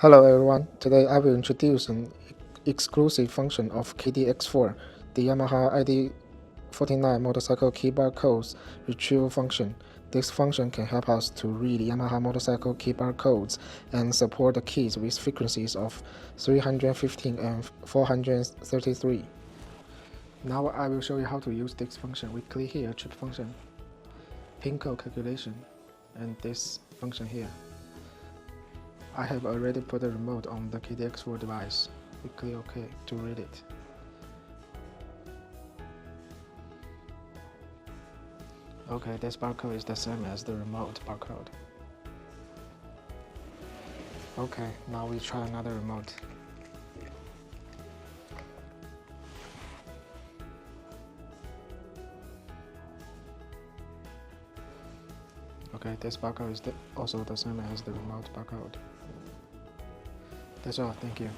Hello everyone, today I will introduce an exclusive function of KD-X4, the Yamaha ID49 motorcycle key barcodes retrieval function. This function can help us to read Yamaha motorcycle key barcodes and support the keys with frequencies of 315 and 433. Now I will show you how to use this function. We click here, trip function, pin code calculation, and this function here. I have already put the remote on the KD-X4 device. We click OK to read it. Okay, this barcode is the same as the remote barcode. Okay, now we try another remote. Okay, this barcode is also the same as the remote barcode. That's all, thank you.